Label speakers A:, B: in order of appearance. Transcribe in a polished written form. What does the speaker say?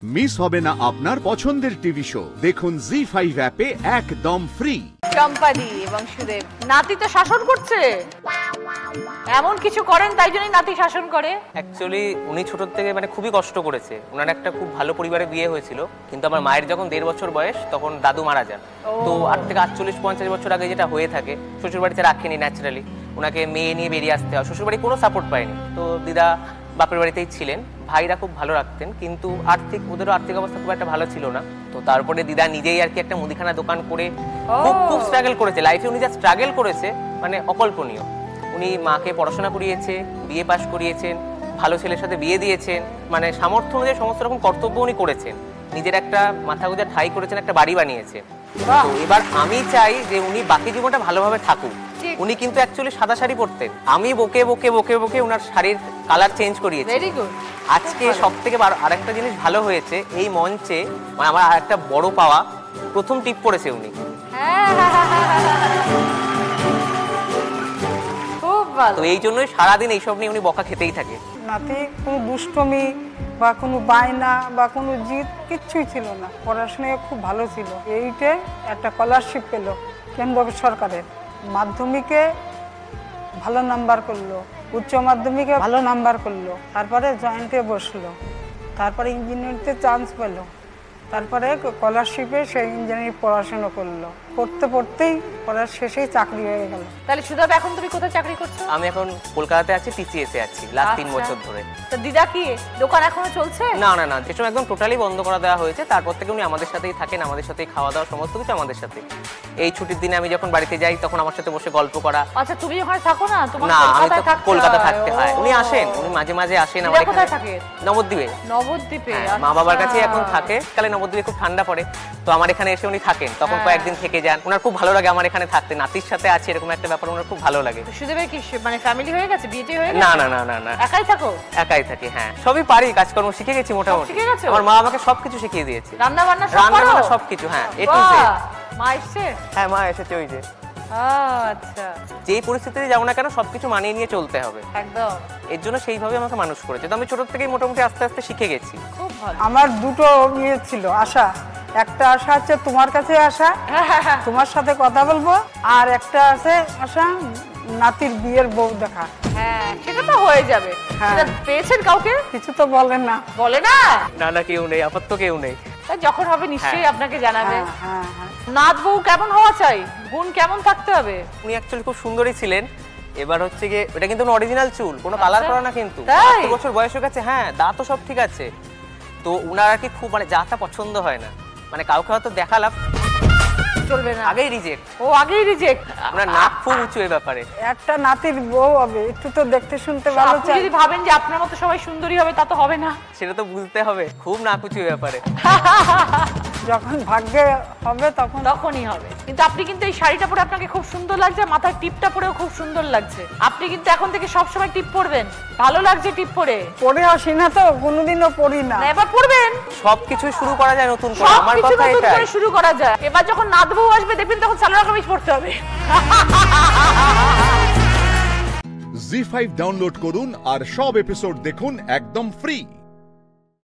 A: Miss হবে না আপনার পছন্দের টিভি শো, দেখুন জি5 অ্যাপে একদম ফ্রি।
B: চম্পাদি এবং সুদেব, নাতি তো শাসন করছে, এমন কিছু করেন তাই জন্যই নাতি শাসন করে।
C: অ্যাকচুয়ালি উনি ছোট থেকে খুবই কষ্ট করেছে। ওনার একটা খুব ভালো পরিবারে বিয়ে হয়েছিল, কিন্তু আমার মায়ের যখন 1.5 বছর বয়স তখন দাদু মারা যান। তো 8 থেকে 48-50 বছর আগে যেটা হয়ে থাকে, শ্বশুরবাড়িতে রাখেনি ন্যাচারালি, ওনাকে মেয়ে নিয়ে বেরিয়ে আসতে হয়। শ্বশুরবাড়ি কোনো সাপোর্ট পায়নি, তো দিদা বাপের বাড়িতেই ছিলেন। ভাইরা খুব ভালো রাখতেন, কিন্তু ওদেরও আর্থিক অবস্থা খুব একটা ভালো ছিল না। তো তারপরে দিদা নিজেই আর কি একটা মুদিখানা দোকান করে খুব স্ট্রাগল করেছে লাইফে। উনি যা স্ট্রাগল করেছে অকল্পনীয়। উনি মাকে পড়াশোনা করিয়েছে, বিয়ে পাশ করিয়েছেন, ভালো ছেলের সাথে বিয়ে দিয়েছেন, সামর্থ্য অনুযায়ী সমস্ত রকম কর্তব্য উনি করেছেন। নিজের একটা মাথা গোঁজা ঠাঁই করেছেন, একটা বাড়ি বানিয়েছে। তো এবার আমি চাই যে উনি বাকি জীবনটা ভালোভাবে থাকুক। উনি কিন্তু অ্যাকচুয়ালি সাদা শাড়ি পরতেন, আমি বকে বকে বকে বকে ওনার শাড়ির কালার চেঞ্জ করিয়েছি। আজকে সব থেকে আরেকটা জিনিস ভালো হয়েছে, এই মঞ্চে আমার আরেকটা বড় পাওয়া, প্রথম টিপ পড়েছে উনি। তো এই জন্যই সারাদিন এইসব নিয়ে উনি বকা খেতেই থাকে।
D: নাতি কোনো দুষ্টমি বা কোনো বায়না বা কোনো জিদ কিচ্ছুই ছিল না, পড়াশোনায় খুব ভালো ছিল। এইটে একটা স্কলারশিপ পেল কেন্দ্র সরকারের, মাধ্যমিকে ভালো নাম্বার করলো, উচ্চ মাধ্যমিকে ভালো নাম্বার করলো, তারপরে জয়েন্টে বসলো, তারপরে ইঞ্জিনিয়ারিংতে চান্স পেলো, তারপরে স্কলারশিপে সেই ইঞ্জিনিয়ারিং পড়াশোনা করলো। পড়তে পড়তেই পড়ার শেষেই চাকরি হয়ে গেল।
B: তাহলে সুদেব এখন তুমি কোথায় চাকরি করছো?
C: আমি এখন কলকাতাতে আছি, টিসিএসে আছি লাস্ট 3 বছর ধরে।
B: তো দিদা কি দোকান এখনো চলছে?
C: না না না, যেসব একদম টোটালি বন্ধ করে দেওয়া হয়েছে। তারপর থেকে উনি আমাদের সাথেই থাকেন, আমাদের সাথেই খাওয়া দাওয়া সমস্ত কিছু আমাদের সাথে। এই ছুটির দিনে আমি যখন বাড়িতে যাই তখন আমার সাথে বসে গল্প করা।
B: আচ্ছা, তুমি ওখানে থাকো না? তোমার
C: না, আমি তো কলকাতা থাকতে হয়। উনি আসেন, উনি মাঝে মাঝে আসেন আমার এখানে।
B: কোথায় থাকে?
C: নবদ্বীপে।
B: নবদ্বীপে
C: মা বাবার কাছে এখন থাকে। কালে নবদ্বীপে খুব ঠান্ডা পড়ে, তো আমার এখানে এসে উনি থাকেন, তখন কয়েকদিন থেকে যান। ওনার খুব ভালো লাগে আমার এখানে থাকতে, নাতির সাথে আছে এরকম একটা ব্যাপার ওনার খুব ভালো লাগে।
B: সুদেবের কি ফ্যামিলি হয়ে গেছে, বিয়ে হয়ে গেছে?
C: না না না না না,
B: একাই থাকো?
C: একাই থাকি, হ্যাঁ। সবই পারি, কাজকর্ম শিখে গেছি মোটামুটি। আমার মা আমাকে সবকিছু শিখিয়ে দিয়েছে,
B: রান্না বান্না
C: সবকিছু। হ্যাঁ, এ টু জেড।
B: মা এসেছে?
C: হ্যাঁ, মা এসেছে। ওই যে
B: আচ্ছা,
C: যেই পরিস্থিতিতে যাবো না কেন সবকিছু মানিয়ে নিয়ে চলতে হবে
B: একদম।
C: এর জন্য সেইভাবে আমাকে মানুষ করেছে। তো আমি ছোট থেকেই মোটামুটি আস্তে আস্তে শিখে গেছি।
B: খুব ভালো।
D: আমার দুটো ইয়ে ছিল আশা। একটা আশা হচ্ছে তোমার কাছে আসা, তোমার সাথে কথা বলবো, আর একটা আছে আশা নাতির বিয়ের বউ দেখা।
B: হ্যাঁ, সেটা তো হয়ে যাবে। সেটা পেয়েছেন কাউকে?
D: কিছু তো বলেন না।
B: বলে না?
C: না না, কেউ নেই, আপাতত কেউ নেই।
B: যখন হবে নিশ্চয়ই আপনাকে জানাবে।
D: হ্যাঁ হ্যাঁ।
B: নাত বউ কেমন হওয়া চাই, গুণ কেমন থাকতে হবে?
C: উনি অ্যাকচুয়ালি খুব সুন্দরী ছিলেন। এবার হচ্ছে গিয়ে এটা কিন্তু অরিজিনাল চুল, কোনো কালার করা না, কিন্তু 8 বছর বয়স হয়ে গেছে। হ্যাঁ, দাঁতও সব ঠিক আছে। তো উনার আর কি খুব যা তা পছন্দ হয় না, কাউকে হয়তো দেখালাম
B: চলবে না,
C: আগেই রিজেক্ট।
B: ও আগেই রিজেক্ট।
C: ওনার নাক খুব উঁচু এই ব্যাপারে।
D: একটা নাতির বউ হবে, একটু তো দেখতে শুনতে ভালো চাই।
B: যদি ভাবেন যে আপনার মতো সবাই সুন্দরী হবে, তা তো হবে না।
C: সেটা তো বুঝতে হবে, খুব নাক উঁচু এই ব্যাপারে।
D: যখন ভাগ্যে হবে
B: তখনই হবে। কিন্তু আপনি কিন্তু এই শাড়িটা পরে আপনাকে খুব সুন্দর লাগছে, মাথার টিপটা পরেও খুব সুন্দর লাগছে। আপনি কিন্তু এখন থেকে সব সময় টিপ পরবেন, ভালো লাগছে টিপ পরে।
D: পরে আসি না তো, কোনোদিনও পরি না।
B: এবার পরবেন।
C: সবকিছু শুরু করা যায় নতুন করে, আমার কথা
B: নতুন
C: এটাই।
B: করে শুরু করা যায়। এবার যখন নাত বউ আসবে দেখবেন তখন সালোয়ার কামিজ পরতে হবে।
A: জি5 ডাউনলোড করুন আর সব এপিসোড দেখুন একদম ফ্রি।